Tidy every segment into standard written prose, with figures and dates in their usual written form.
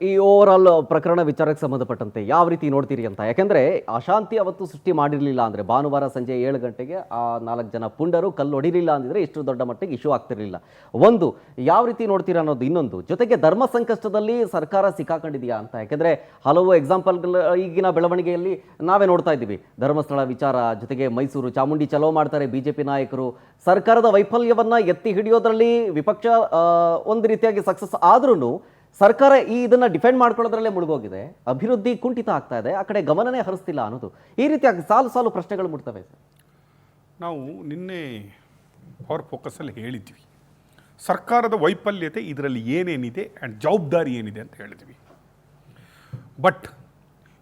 ಈ ಓವರಾಲ್ ಪ್ರಕರಣ ವಿಚಾರಕ್ಕೆ ಸಂಬಂಧಪಟ್ಟಂತೆ ಯಾವ ರೀತಿ ನೋಡ್ತೀರಿ ಅಂತ? ಯಾಕೆಂದ್ರೆ ಅಶಾಂತಿ ಅವತ್ತು ಸೃಷ್ಟಿ ಮಾಡಿರಲಿಲ್ಲ ಅಂದ್ರೆ ಭಾನುವಾರ ಸಂಜೆ 7 ಗಂಟೆಗೆ ಆ 4 ಜನ ಪುಂಡರು ಕಲ್ಲು ಹೊಡಿಲಿಲ್ಲ ಅಂದಿದ್ರೆ ಇಷ್ಟು ದೊಡ್ಡ ಮಟ್ಟಿಗೆ ಇಶ್ಯೂ ಆಗ್ತಿರಲಿಲ್ಲ. ಒಂದು ಯಾವ ರೀತಿ ನೋಡ್ತೀರಾ ಅನ್ನೋದು, ಇನ್ನೊಂದು ಜೊತೆಗೆ ಧರ್ಮ ಸಂಕಷ್ಟದಲ್ಲಿ ಸರ್ಕಾರ ಸಿಕ್ಕಾಕೊಂಡಿದೆಯಾ ಅಂತ. ಯಾಕೆಂದ್ರೆ ಹಲವು ಎಕ್ಸಾಂಪಲ್ ಈಗಿನ ಬೆಳವಣಿಗೆಯಲ್ಲಿ ನಾವೇ ನೋಡ್ತಾ ಇದ್ದೀವಿ. ಧರ್ಮಸ್ಥಳ ವಿಚಾರ, ಜೊತೆಗೆ ಮೈಸೂರು ಚಾಮುಂಡಿ ಚಲೋ ಮಾಡ್ತಾರೆ ಬಿಜೆಪಿ ನಾಯಕರು. ಸರ್ಕಾರದ ವೈಫಲ್ಯವನ್ನ ಎತ್ತಿ ಹಿಡಿಯೋದ್ರಲ್ಲಿ ವಿಪಕ್ಷ ಒಂದು ರೀತಿಯಾಗಿ ಸಕ್ಸಸ್ ಆದ್ರೂ ಸರ್ಕಾರ ಇದನ್ನ ಡಿಫೆಂಡ್ ಮಾಡ್ಕೊಳ್ಳೋದ್ರಲ್ಲೇ ಮುಳುಗೋಗಿದೆ. ಅಭಿವೃದ್ಧಿ ಕುಂಠಿತ ಆಗ್ತಾ ಇದೆ, ಆ ಕಡೆ ಗಮನನೇ ಹರಿಸ್ತಿಲ್ಲ ಅನ್ನೋದು. ಈ ರೀತಿಯಾಗಿ ಸಾಲು ಸಾಲು ಪ್ರಶ್ನೆಗಳು ಮುಡ್ತವೆ ಸರ್. ನಾವು ನಿನ್ನೆ ಪವರ್ ಫೋಕಸಲ್ಲಿ ಹೇಳಿದ್ವಿ, ಸರ್ಕಾರದ ವೈಫಲ್ಯತೆ ಇದರಲ್ಲಿ ಏನೇನಿದೆ ಆ್ಯಂಡ್ ಜವಾಬ್ದಾರಿ ಏನಿದೆ ಅಂತ ಹೇಳಿದ್ವಿ. ಬಟ್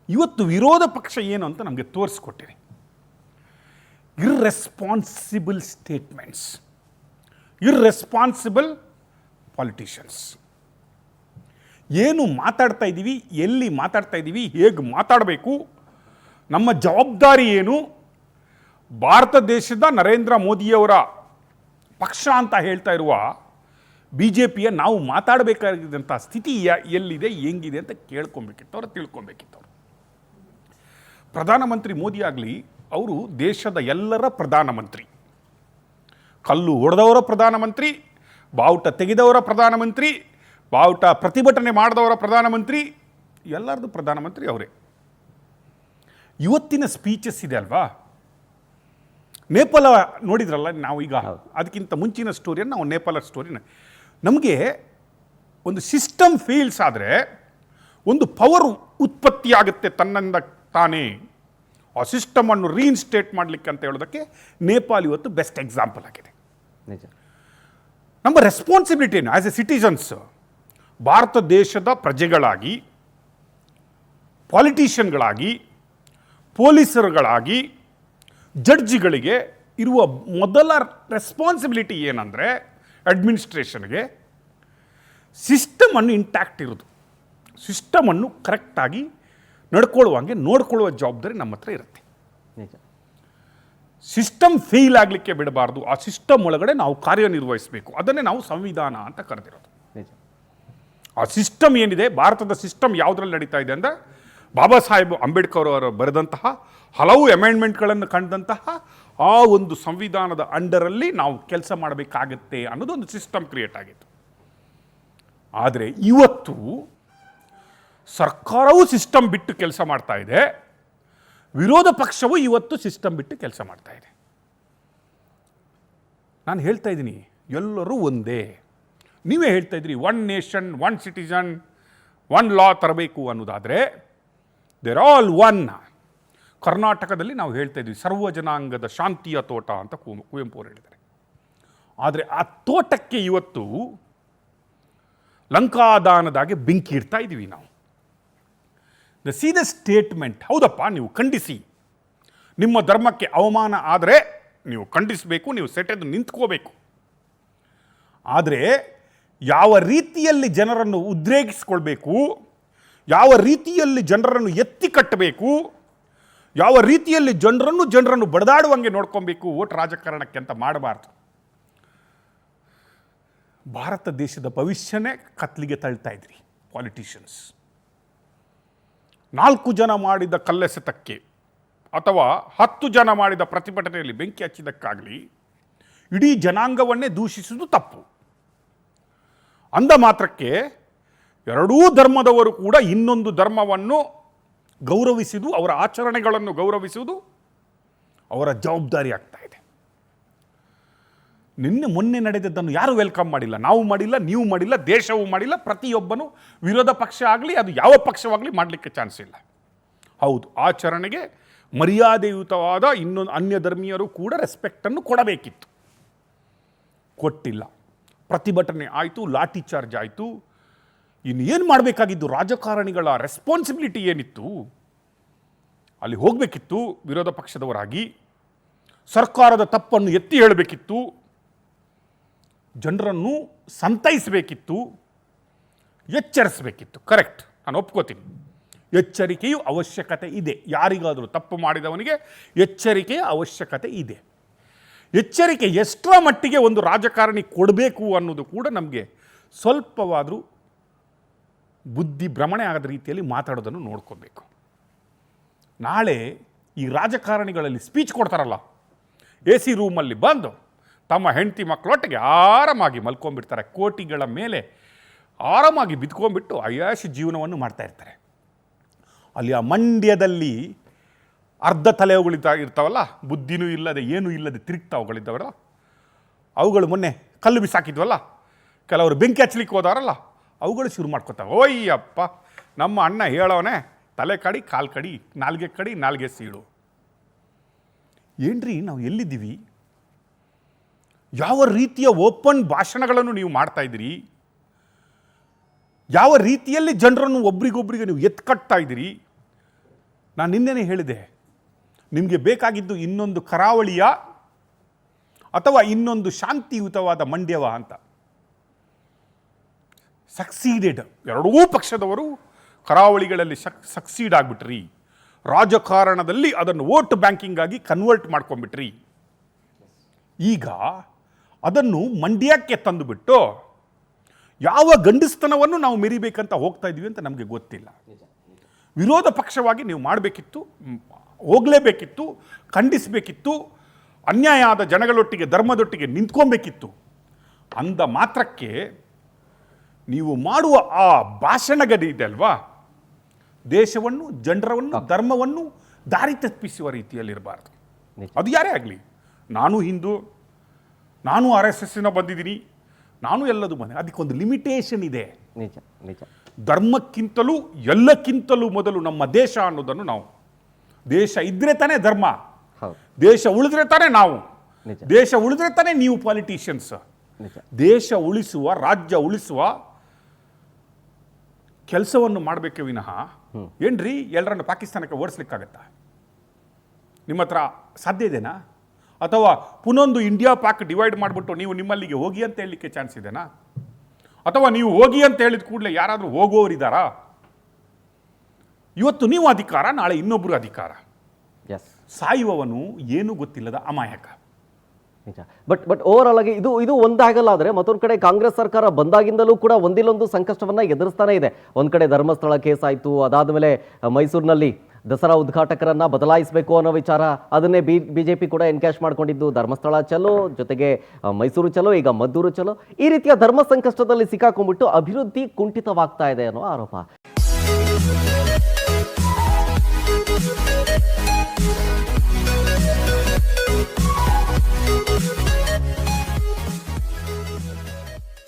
ಇವತ್ತು ವಿರೋಧ ಪಕ್ಷ ಏನು ಅಂತ ನಮಗೆ ತೋರಿಸ್ಕೊಟ್ಟಿದೆ. Irresponsible statements, irresponsible politicians. ಏನು ಮಾತಾಡ್ತಾ ಇದ್ದೀವಿ, ಎಲ್ಲಿ ಮಾತಾಡ್ತಾ ಇದ್ದೀವಿ, ಹೇಗೆ ಮಾತಾಡಬೇಕು, ನಮ್ಮ ಜವಾಬ್ದಾರಿ ಏನು, ಭಾರತ ದೇಶದ ನರೇಂದ್ರ ಮೋದಿಯವರ ಪಕ್ಷ ಅಂತ ಹೇಳ್ತಾ ಇರುವ ಬಿ ಜೆ ಪಿಯ ನಾವು ಮಾತಾಡಬೇಕಾಗಿದ್ದಂಥ ಸ್ಥಿತಿ ಎಲ್ಲಿದೆ, ಹೆಂಗಿದೆ ಅಂತ ಕೇಳ್ಕೊಬೇಕಿತ್ತು, ಅವ್ರು ತಿಳ್ಕೊಬೇಕಿತ್ತು. ಅವರು ಪ್ರಧಾನಮಂತ್ರಿ ಮೋದಿ ಆಗಲಿ, ಅವರು ದೇಶದ ಎಲ್ಲರ ಪ್ರಧಾನಮಂತ್ರಿ. ಕಲ್ಲು ಹೊಡೆದವರ ಪ್ರಧಾನಮಂತ್ರಿ, ಬಾವುಟ ತೆಗೆದವರ ಪ್ರಧಾನಮಂತ್ರಿ, ಬಾವುಟ ಪ್ರತಿಭಟನೆ ಮಾಡಿದವರ ಪ್ರಧಾನಮಂತ್ರಿ, ಎಲ್ಲರದು ಪ್ರಧಾನಮಂತ್ರಿ ಅವರೇ. ಇವತ್ತಿನ ಸ್ಪೀಚಸ್ ಇದೆ ಅಲ್ವಾ, ನೇಪಾಳ ನೋಡಿದ್ರಲ್ಲ ನಾವು. ಈಗ ಅದಕ್ಕಿಂತ ಮುಂಚಿನ ಸ್ಟೋರಿಯನ್ನು ನಾವು ನೇಪಾಳ ಸ್ಟೋರಿನ, ನಮಗೆ ಒಂದು ಸಿಸ್ಟಮ್ ಫೇಲ್ಸ್ ಆದರೆ ಒಂದು ಪವರ್ ಉತ್ಪತ್ತಿ ಆಗುತ್ತೆ ತನ್ನಿಂದ ತಾನೇ. ಆ ಸಿಸ್ಟಮನ್ನು ರೀಇನ್ಸ್ಟೇಟ್ ಮಾಡಲಿಕ್ಕೆ ಅಂತ ಹೇಳೋದಕ್ಕೆ ನೇಪಾಳ ಇವತ್ತು ಬೆಸ್ಟ್ ಎಕ್ಸಾಂಪಲ್ ಆಗಿದೆ. ನಮ್ಮ ರೆಸ್ಪಾನ್ಸಿಬಿಲಿಟಿ ಏನು ಆ್ಯಸ್ ಎ ಸಿಟಿಸನ್ಸ್, ಭಾರತ ದೇಶದ ಪ್ರಜೆಗಳಾಗಿ, ಪಾಲಿಟಿಷಿಯನ್ಗಳಾಗಿ, ಪೊಲೀಸರುಗಳಾಗಿ, ಜಡ್ಜಿಗಳಿಗೆ ಇರುವ ಮೊದಲ ರೆಸ್ಪಾನ್ಸಿಬಿಲಿಟಿ ಏನಂದರೆ ಅಡ್ಮಿನಿಸ್ಟ್ರೇಷನ್ಗೆ ಸಿಸ್ಟಮನ್ನು ಇಂಟ್ಯಾಕ್ಟ್ ಇರೋದು, ಸಿಸ್ಟಮನ್ನು ಕರೆಕ್ಟಾಗಿ ನಡ್ಕೊಳ್ಳುವಂಗೆ ನೋಡ್ಕೊಳ್ಳುವ ಜವಾಬ್ದಾರಿ ನಮ್ಮ ಹತ್ರ ಇರುತ್ತೆ. ಸಿಸ್ಟಮ್ ಫೇಲ್ ಆಗಲಿಕ್ಕೆ ಬಿಡಬಾರ್ದು, ಆ ಸಿಸ್ಟಮ್ ಒಳಗಡೆ ನಾವು ಕಾರ್ಯನಿರ್ವಹಿಸಬೇಕು. ಅದನ್ನೇ ನಾವು ಸಂವಿಧಾನ ಅಂತ ಕರೆದಿರೋದು. ಆ ಸಿಸ್ಟಮ್ ಏನಿದೆ, ಭಾರತದ ಸಿಸ್ಟಮ್ ಯಾವುದರಲ್ಲಿ ನಡೀತಾ ಇದೆ ಅಂದರೆ, ಬಾಬಾ ಸಾಹೇಬ್ ಅಂಬೇಡ್ಕರ್ ಅವರು ಬರೆದಂತಹ ಹಲವು ಅಮೆಂಡ್ಮೆಂಟ್ಗಳನ್ನು ಕಂಡಂತಹ ಆ ಒಂದು ಸಂವಿಧಾನದ ಅಂಡರಲ್ಲಿ ನಾವು ಕೆಲಸ ಮಾಡಬೇಕಾಗತ್ತೆ ಅನ್ನೋದು ಒಂದು ಸಿಸ್ಟಮ್ ಕ್ರಿಯೇಟ್ ಆಗಿತ್ತು. ಆದರೆ ಇವತ್ತು ಸರ್ಕಾರವೂ ಸಿಸ್ಟಮ್ ಬಿಟ್ಟು ಕೆಲಸ ಮಾಡ್ತಾ ಇದೆ, ವಿರೋಧ ಪಕ್ಷವೂ ಇವತ್ತು ಸಿಸ್ಟಮ್ ಬಿಟ್ಟು ಕೆಲಸ ಮಾಡ್ತಾ ಇದೆ. ನಾನು ಹೇಳ್ತಾ ಇದ್ದೀನಿ, ಎಲ್ಲರೂ ಒಂದೇ. ನೀವೇ ಹೇಳ್ತಾ ಇದ್ರಿ one nation one citizen one law ತರಬೇಕು ಅನ್ನೋದಾದರೆ, ದೇರ್ ಆಲ್ ಒನ್. ಕರ್ನಾಟಕದಲ್ಲಿ ನಾವು ಹೇಳ್ತಾ ಇದ್ವಿ ಸರ್ವ ಜನಾಂಗದ ಶಾಂತಿಯ ತೋಟ ಅಂತ ಕುವೆಂಪು ಅವರು ಹೇಳಿದ್ದಾರೆ. ಆದರೆ ಆ ತೋಟಕ್ಕೆ ಇವತ್ತು ಲಂಕಾದಾನದಾಗೆ ಬೆಂಕಿ ಇಡ್ತಾ ಇದ್ದೀವಿ ನಾವು. ದ ಸಿ ದ ಸ್ಟೇಟ್ಮೆಂಟ್, ಹೌದಪ್ಪ ನೀವು ಖಂಡಿಸಿ, ನಿಮ್ಮ ಧರ್ಮಕ್ಕೆ ಅವಮಾನ ಆದರೆ ನೀವು ಖಂಡಿಸಬೇಕು, ನೀವು ಸೆಟೆದು ನಿಂತ್ಕೋಬೇಕು. ಆದರೆ ಯಾವ ರೀತಿಯಲ್ಲಿ ಜನರನ್ನು ಉದ್ರೇಕಿಸ್ಕೊಳ್ಬೇಕು, ಯಾವ ರೀತಿಯಲ್ಲಿ ಜನರನ್ನು ಎತ್ತಿ ಕಟ್ಟಬೇಕು, ಯಾವ ರೀತಿಯಲ್ಲಿ ಜನರನ್ನು ಬಡದಾಡುವಂಗೆ ನೋಡ್ಕೊಬೇಕು ಓಟ್ ರಾಜಕಾರಣಕ್ಕೆ ಅಂತ ಮಾಡಬಾರ್ದು. ಭಾರತ ದೇಶದ ಭವಿಷ್ಯನೇ ಕತ್ಲಿಗೆ ತಳ್ತಾ ಇದ್ರಿ ಪಾಲಿಟಿಷಿಯನ್ಸ್. 4 ಜನ ಮಾಡಿದ ಕಲ್ಲೆಸೆತಕ್ಕೆ ಅಥವಾ 10 ಜನ ಮಾಡಿದ ಪ್ರತಿಭಟನೆಯಲ್ಲಿ ಬೆಂಕಿ ಹಚ್ಚಿದ್ದಕ್ಕಾಗಲಿ ಇಡೀ ಜನಾಂಗವನ್ನೇ ದೂಷಿಸುವುದು ತಪ್ಪು. ಅಂದ ಮಾತ್ರಕ್ಕೆ ಎರಡೂ ಧರ್ಮದವರು ಕೂಡ ಇನ್ನೊಂದು ಧರ್ಮವನ್ನು ಗೌರವಿಸುವುದು, ಅವರ ಆಚರಣೆಗಳನ್ನು ಗೌರವಿಸುವುದು ಅವರ ಜವಾಬ್ದಾರಿ ಆಗ್ತಾ ಇದೆ. ಮೊನ್ನೆ ನಡೆದದ್ದನ್ನು ಯಾರು ವೆಲ್ಕಮ್ ಮಾಡಿಲ್ಲ, ನಾವು ಮಾಡಿಲ್ಲ, ನೀವು ಮಾಡಿಲ್ಲ, ದೇಶವೂ ಮಾಡಿಲ್ಲ. ಪ್ರತಿಯೊಬ್ಬನು ವಿರೋಧ ಪಕ್ಷ ಆಗಲಿ ಅದು ಯಾವ ಪಕ್ಷವಾಗಲಿ ಮಾಡಲಿಕ್ಕೆ ಚಾನ್ಸ್ ಇಲ್ಲ. ಹೌದು, ಆಚರಣೆಗೆ ಮರ್ಯಾದೆಯುತವಾದ ಇನ್ನೊಂದು ಅನ್ಯ ಧರ್ಮೀಯರು ಕೂಡ ರೆಸ್ಪೆಕ್ಟನ್ನು ಕೊಡಬೇಕಿತ್ತು, ಕೊಟ್ಟಿಲ್ಲ. ಪ್ರತಿಭಟನೆ ಆಯಿತು, ಲಾಠಿ ಚಾರ್ಜ್ ಆಯಿತು. ಇನ್ನೇನು ಮಾಡಬೇಕಾಗಿದ್ದು? ರಾಜಕಾರಣಿಗಳ ರೆಸ್ಪಾನ್ಸಿಬಿಲಿಟಿ ಏನಿತ್ತು? ಅಲ್ಲಿ ಹೋಗಬೇಕಿತ್ತು ವಿರೋಧ ಪಕ್ಷದವರಾಗಿ, ಸರ್ಕಾರದ ತಪ್ಪನ್ನು ಎತ್ತಿ ಹೇಳಬೇಕಿತ್ತು, ಜನರನ್ನು ಸಂತೈಸಬೇಕಿತ್ತು, ಎಚ್ಚರಿಸಬೇಕಿತ್ತು. ಕರೆಕ್ಟ್, ನಾನು ಒಪ್ಕೋತೀನಿ. ಎಚ್ಚರಿಕೆಯು ಅವಶ್ಯಕತೆ ಇದೆ. ಯಾರಿಗಾದರೂ ತಪ್ಪು ಮಾಡಿದವನಿಗೆ ಎಚ್ಚರಿಕೆಯ ಅವಶ್ಯಕತೆ ಇದೆ. ಎಚ್ಚರಿಕೆ ಎಷ್ಟರ ಮಟ್ಟಿಗೆ ಒಂದು ರಾಜಕಾರಣಿ ಕೊಡಬೇಕು ಅನ್ನೋದು ಕೂಡ ನಮಗೆ ಸ್ವಲ್ಪವಾದರೂ ಬುದ್ಧಿ ಭ್ರಮಣೆ ಆಗದ ರೀತಿಯಲ್ಲಿ ಮಾತಾಡೋದನ್ನು ನೋಡ್ಕೋಬೇಕು. ನಾಳೆ ಈ ರಾಜಕಾರಣಿಗಳಲ್ಲಿ ಸ್ಪೀಚ್ ಕೊಡ್ತಾರಲ್ಲ, ಎ ಸಿ ರೂಮಲ್ಲಿ ಬಂದು ತಮ್ಮ ಹೆಂಡತಿ ಮಕ್ಕಳೊಟ್ಟಿಗೆ ಆರಾಮಾಗಿ ಮಲ್ಕೊಂಡ್ಬಿಡ್ತಾರೆ, ಕೋಟಿಗಳ ಮೇಲೆ ಆರಾಮಾಗಿ ಬಿದ್ಕೊಂಡ್ಬಿಟ್ಟು ಅಯಾಶಿ ಜೀವನವನ್ನು ಮಾಡ್ತಾ ಇರ್ತಾರೆ. ಅಲ್ಲಿ ಆ ಮಂಡ್ಯದಲ್ಲಿ ಅರ್ಧ ತಲೆಗಳಿತ ಇರ್ತಾವಲ್ಲ, ಬುದ್ಧಿನೂ ಇಲ್ಲದೆ ಏನೂ ಇಲ್ಲದೆ ತಿರುಗ್ತಾವುಗಳಿದ್ದಾವಲ್ಲ, ಅವುಗಳು ಮೊನ್ನೆ ಕಲ್ಲು ಬಿಸಾಕಿದ್ವಲ್ಲ, ಕೆಲವರು ಬೆಂಕಿ ಹಚ್ಚಲಿಕ್ಕೆ ಹೋದವರಲ್ಲ, ಅವುಗಳು ಶುರು ಮಾಡ್ಕೊತಾವೆ. ಓಯ್ಯಪ್ಪ, ನಮ್ಮ ಅಣ್ಣ ಹೇಳೋನೆ, ತಲೆ ಕಡಿ ಕಾಲು ಕಡಿ, ನಾಲ್ಗೆ ಕಡಿ ನಾಲ್ಗೆ ಸೀಳು. ಏನ್ರಿ ನಾವು ಎಲ್ಲಿದ್ದೀವಿ? ಯಾವ ರೀತಿಯ ಓಪನ್ ಭಾಷಣಗಳನ್ನು ನೀವು ಮಾಡ್ತಾ ಇದ್ದೀರಿ? ಯಾವ ರೀತಿಯಲ್ಲಿ ಜನರನ್ನು ಒಬ್ರಿಗೊಬ್ರಿಗೆ ನೀವು ಎತ್ಕಟ್ತಾ ಇದ್ದೀರಿ? ನಾನು ನಿನ್ನೆನೇ ಹೇಳಿದೆ, ನಿಮಗೆ ಬೇಕಾಗಿದ್ದು ಇನ್ನೊಂದು ಕರಾವಳಿಯ ಅಥವಾ ಇನ್ನೊಂದು ಶಾಂತಿಯುತವಾದ ಮಂಡ್ಯವ ಅಂತ. ಸಕ್ಸೀಡೆಡ್, ಎರಡೂ ಪಕ್ಷದವರು ಕರಾವಳಿಗಳಲ್ಲಿ ಸಕ್ಸೀಡ್ ಆಗಿಬಿಟ್ರಿ. ರಾಜಕಾರಣದಲ್ಲಿ ಅದನ್ನು ವೋಟ್ ಬ್ಯಾಂಕಿಂಗ್ ಆಗಿ ಕನ್ವರ್ಟ್ ಮಾಡ್ಕೊಂಡ್ಬಿಟ್ರಿ. ಈಗ ಅದನ್ನು ಮಂಡ್ಯಕ್ಕೆ ತಂದುಬಿಟ್ಟು ಯಾವ ಗಂಡಸ್ತನವನ್ನು ನಾವು ಮೆರಿಬೇಕಂತ ಹೋಗ್ತಾ ಇದ್ದೀವಿ ಅಂತ ನಮಗೆ ಗೊತ್ತಿಲ್ಲ. ವಿರೋಧ ಪಕ್ಷವಾಗಿ ನೀವು ಮಾಡಬೇಕಿತ್ತು, ಹೋಗಲೇಬೇಕಿತ್ತು, ಖಂಡಿಸಬೇಕಿತ್ತು, ಅನ್ಯಾಯ ಆದ ಜನಗಳೊಟ್ಟಿಗೆ ಧರ್ಮದೊಟ್ಟಿಗೆ ನಿಂತ್ಕೊಬೇಕಿತ್ತು. ಅಂದ ಮಾತ್ರಕ್ಕೆ ನೀವು ಮಾಡುವ ಆ ಭಾಷಣಗಡಿ ಇದೆ ಅಲ್ವಾ, ದೇಶವನ್ನು, ಜನರವನ್ನು, ಧರ್ಮವನ್ನು ದಾರಿ ತಪ್ಪಿಸುವ ರೀತಿಯಲ್ಲಿರಬಾರ್ದು. ಅದು ಯಾರೇ ಆಗಲಿ, ನಾನು ಹಿಂದೂ, ನಾನು RSS ಬಂದಿದ್ದೀನಿ, ನಾನು ಎಲ್ಲದೂ ಬಂದೆ, ಅದಕ್ಕೊಂದು ಲಿಮಿಟೇಷನ್ ಇದೆ. ನಿಜ ನಿಜ. ಧರ್ಮಕ್ಕಿಂತಲೂ ಎಲ್ಲಕ್ಕಿಂತಲೂ ಮೊದಲು ನಮ್ಮ ದೇಶ ಅನ್ನೋದನ್ನು ನಾವು, ದೇಶ ಇದ್ರೆ ತಾನೇ ಧರ್ಮ, ಹೌದು, ದೇಶ ಉಳಿದ್ರೆ ತಾನೇ ನಾವು, ನಿಜ. ದೇಶ ಉಳಿದ್ರೆ ತಾನೇ ನೀವು ಪಾಲಿಟಿಷಿಯನ್ಸ್. ನಿಜ. ದೇಶ ಉಳಿಸುವ, ರಾಜ್ಯ ಉಳಿಸುವ ಕೆಲಸವನ್ನು ಮಾಡಬೇಕೆ ವಿನಃ ಏನ್ರಿ ಎಲ್ಲರನ್ನು ಪಾಕಿಸ್ತಾನಕ್ಕೆ ಓಡಿಸ್ಲಿಕ್ಕಾಗತ್ತಾ? ನಿಮ್ಮ ಹತ್ರ ಸಾಧ್ಯ ಇದೆನಾ? ಅಥವಾ ಪುನೊಂದು ಇಂಡಿಯಾ ಪಾಕ್ ಡಿವೈಡ್ ಮಾಡಿಬಿಟ್ಟು ನೀವು ನಿಮ್ಮಲ್ಲಿಗೆ ಹೋಗಿ ಅಂತ ಹೇಳಲಿಕ್ಕೆ ಚಾನ್ಸ್ ಇದೆನಾ? ಅಥವಾ ನೀವು ಹೋಗಿ ಅಂತ ಹೇಳಿದ ಕೂಡಲೇ ಯಾರಾದರೂ ಹೋಗುವವರಿದ್ದಾರಾ? ಇವತ್ತು ನೀವು ಅಧಿಕಾರ, ನಾಳೆ ಇನ್ನೊಬ್ಬರು ಅಧಿಕಾರ. ಎಸ್, ಸಾಯುವವನು ಏನೂ ಗೊತ್ತಿಲ್ಲದ ಅಮಾಯಕ. ನಿಜ. ಬಟ್ ಓವರ್ ಆಲ್ ಆಗಿ ಇದು ಒಂದಾಗಲ್ಲ. ಆದರೆ ಮತ್ತೊಂದು ಕಡೆ ಕಾಂಗ್ರೆಸ್ ಸರ್ಕಾರ ಬಂದಾಗಿಂದಲೂ ಕೂಡ ಒಂದಿಲ್ಲೊಂದು ಸಂಕಷ್ಟವನ್ನ ಎದುರಿಸ್ತಾನೆ ಇದೆ. ಒಂದ್ ಕಡೆ ಧರ್ಮಸ್ಥಳ ಕೇಸ್ ಆಯಿತು, ಅದಾದಮೇಲೆ ಮೈಸೂರಿನಲ್ಲಿ ದಸರಾ ಉದ್ಘಾಟಕರನ್ನ ಬದಲಾಯಿಸಬೇಕು ಅನ್ನೋ ವಿಚಾರ, ಅದನ್ನೇ ಬಿಜೆಪಿ ಕೂಡ ಎನ್ಕ್ಯಾಶ್ ಮಾಡ್ಕೊಂಡಿದ್ದು. ಧರ್ಮಸ್ಥಳ ಚಲೋ, ಜೊತೆಗೆ ಮೈಸೂರು ಚಲೋ, ಈಗ ಮದ್ದೂರು ಚಲೋ. ಈ ರೀತಿಯ ಧರ್ಮ ಸಂಕಷ್ಟದಲ್ಲಿ ಸಿಕ್ಕಾಕೊಂಡ್ಬಿಟ್ಟು ಅಭಿವೃದ್ಧಿ ಕುಂಠಿತವಾಗ್ತಾ ಇದೆ ಅನ್ನೋ ಆರೋಪ.